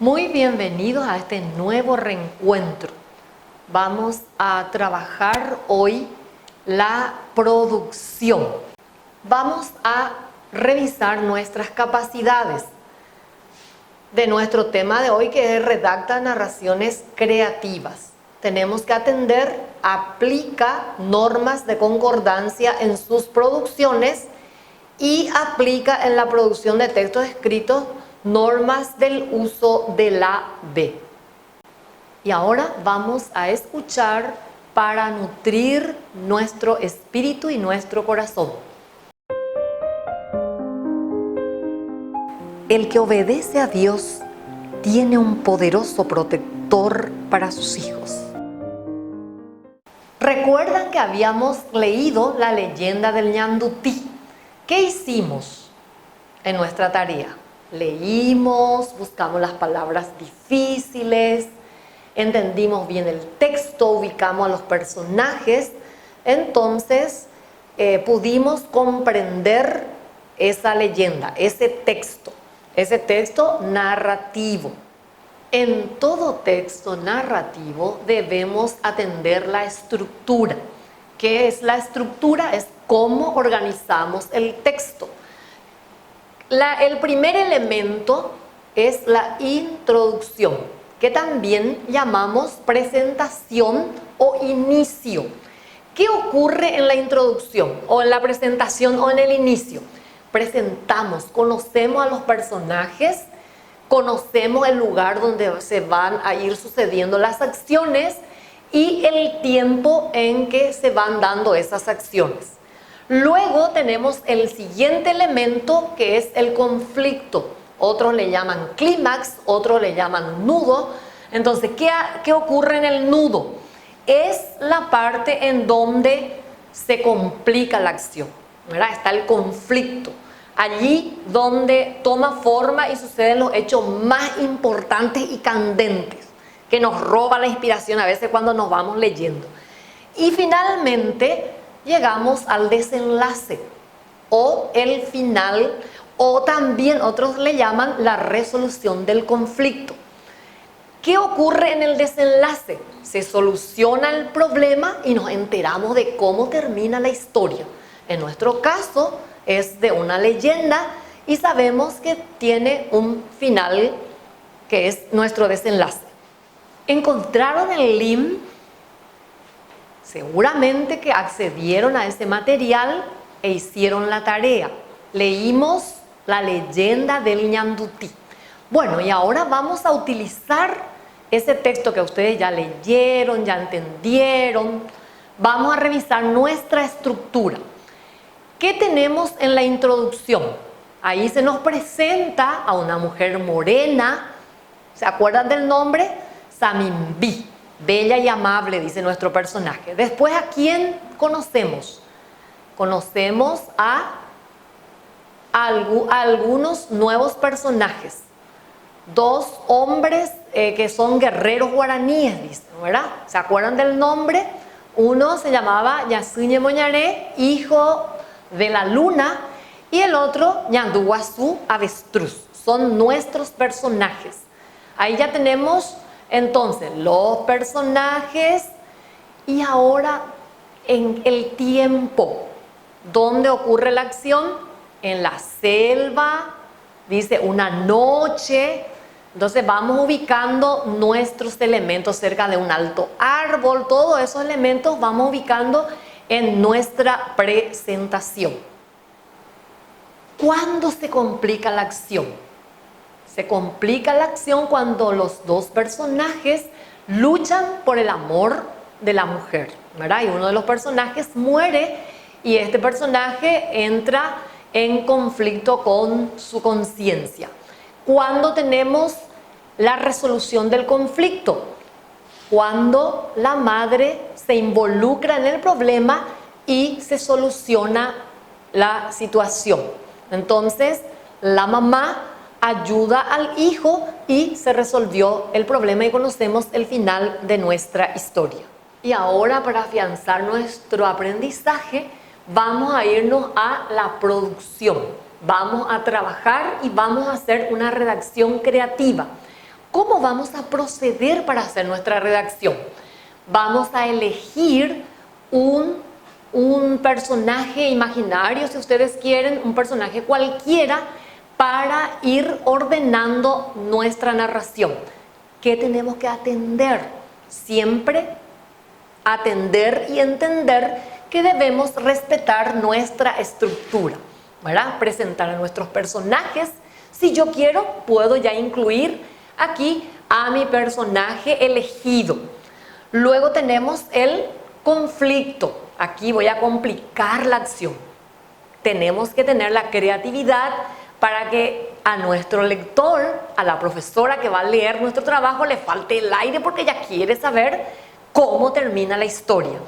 Muy bienvenidos a este nuevo reencuentro. Vamos a trabajar hoy la producción. Vamos a revisar nuestras capacidades de nuestro tema de hoy, que es redacta narraciones creativas. Tenemos que atender, aplica normas de concordancia en sus producciones y aplica en la producción de textos escritos normas del uso de la B. Y ahora vamos a escuchar para nutrir nuestro espíritu y nuestro corazón. El que obedece a Dios tiene un poderoso protector para sus hijos. ¿Recuerdan que habíamos leído la leyenda del ñandutí? ¿Qué hicimos en nuestra tarea? Leímos, buscamos las palabras difíciles, entendimos bien el texto, ubicamos a los personajes, entonces pudimos comprender esa leyenda, ese texto narrativo. En todo texto narrativo debemos atender la estructura. ¿Qué es la estructura? Es cómo organizamos el texto. El primer elemento es la introducción, que también llamamos presentación o inicio. ¿Qué ocurre en la introducción o en la presentación o en el inicio? Presentamos, conocemos a los personajes, conocemos el lugar donde se van a ir sucediendo las acciones y el tiempo en que se van dando esas acciones. Luego tenemos el siguiente elemento, que es el conflicto. Otros le llaman clímax, otros le llaman nudo. Entonces, ¿qué ocurre en el nudo? Es la parte en donde se complica la acción, ¿verdad? Está el conflicto. Allí donde toma forma y suceden los hechos más importantes y candentes, que nos roba la inspiración a veces cuando nos vamos leyendo. Y finalmente llegamos al desenlace o el final, o también otros le llaman la resolución del conflicto. ¿Qué ocurre en el desenlace? Se soluciona el problema y nos enteramos de cómo termina la historia. En nuestro caso es de una leyenda y sabemos que tiene un final que es nuestro desenlace. ¿Encontraron el link? Seguramente que accedieron a ese material e hicieron la tarea. Leímos la leyenda del ñandutí. Bueno, y ahora vamos a utilizar ese texto que ustedes ya leyeron, ya entendieron. Vamos a revisar nuestra estructura. ¿Qué tenemos en la introducción? Ahí se nos presenta a una mujer morena. ¿Se acuerdan del nombre? Samimbí. Bella y amable, dice nuestro personaje. Después, ¿a quién conocemos? Conocemos a algunos nuevos personajes. Dos hombres que son guerreros guaraníes, dicen, ¿verdad? ¿Se acuerdan del nombre? Uno se llamaba Ñasuñe Moñaré, hijo de la luna, y el otro Ñanduguazú Avestruz. Son nuestros personajes. Ahí ya tenemos entonces los personajes y ahora en el tiempo. ¿Dónde ocurre la acción? En la selva, dice una noche. Entonces vamos ubicando nuestros elementos cerca de un alto árbol. Todos esos elementos vamos ubicando en nuestra presentación. ¿Cuándo se complica la acción? Se complica la acción cuando los dos personajes luchan por el amor de la mujer, ¿verdad? Y uno de los personajes muere y este personaje entra en conflicto con su conciencia. ¿Cuándo tenemos la resolución del conflicto? Cuando la madre se involucra en el problema y se soluciona la situación. Entonces, la mamá ayuda al hijo y se resolvió el problema y conocemos el final de nuestra historia. Y ahora, para afianzar nuestro aprendizaje, vamos a irnos a la producción. Vamos a trabajar y vamos a hacer una redacción creativa. ¿Cómo vamos a proceder para hacer nuestra redacción? Vamos a elegir un personaje imaginario, si ustedes quieren, un personaje cualquiera, para ir ordenando nuestra narración. ¿Qué tenemos que atender? Siempre atender y entender que debemos respetar nuestra estructura, ¿verdad? Presentar a nuestros personajes. Si yo quiero, puedo ya incluir aquí a mi personaje elegido. Luego tenemos el conflicto. Aquí voy a complicar la acción. Tenemos que tener la creatividad para que a nuestro lector, a la profesora que va a leer nuestro trabajo, le falte el aire porque ella quiere saber cómo termina la historia.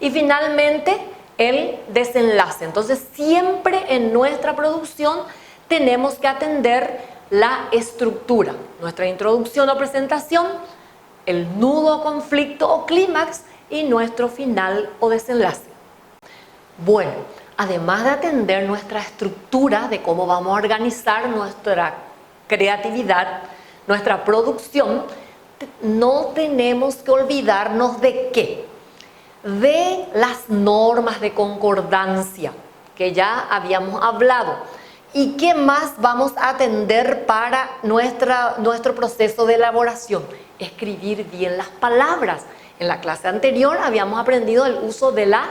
Y finalmente, el desenlace. Entonces, siempre en nuestra producción tenemos que atender la estructura. Nuestra introducción o presentación, el nudo, conflicto o clímax y nuestro final o desenlace. Bueno, además de atender nuestra estructura de cómo vamos a organizar nuestra creatividad, nuestra producción, no tenemos que olvidarnos de qué, de las normas de concordancia que ya habíamos hablado. ¿Y qué más vamos a atender para nuestro proceso de elaboración? Escribir bien las palabras. En la clase anterior habíamos aprendido el uso de la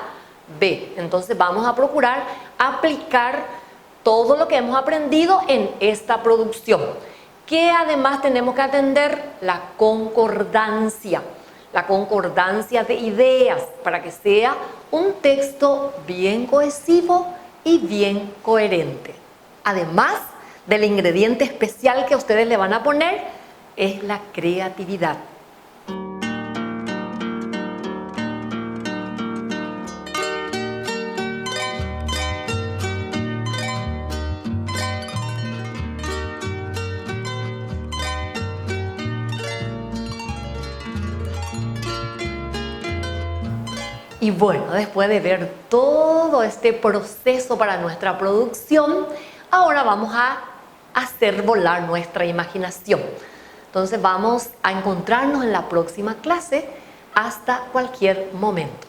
B. Entonces vamos a procurar aplicar todo lo que hemos aprendido en esta producción. ¿Qué además tenemos que atender? La concordancia de ideas para que sea un texto bien cohesivo y bien coherente. Además del ingrediente especial que ustedes le van a poner, es la creatividad. Y bueno, después de ver todo este proceso para nuestra producción, ahora vamos a hacer volar nuestra imaginación. Entonces vamos a encontrarnos en la próxima clase. Hasta cualquier momento.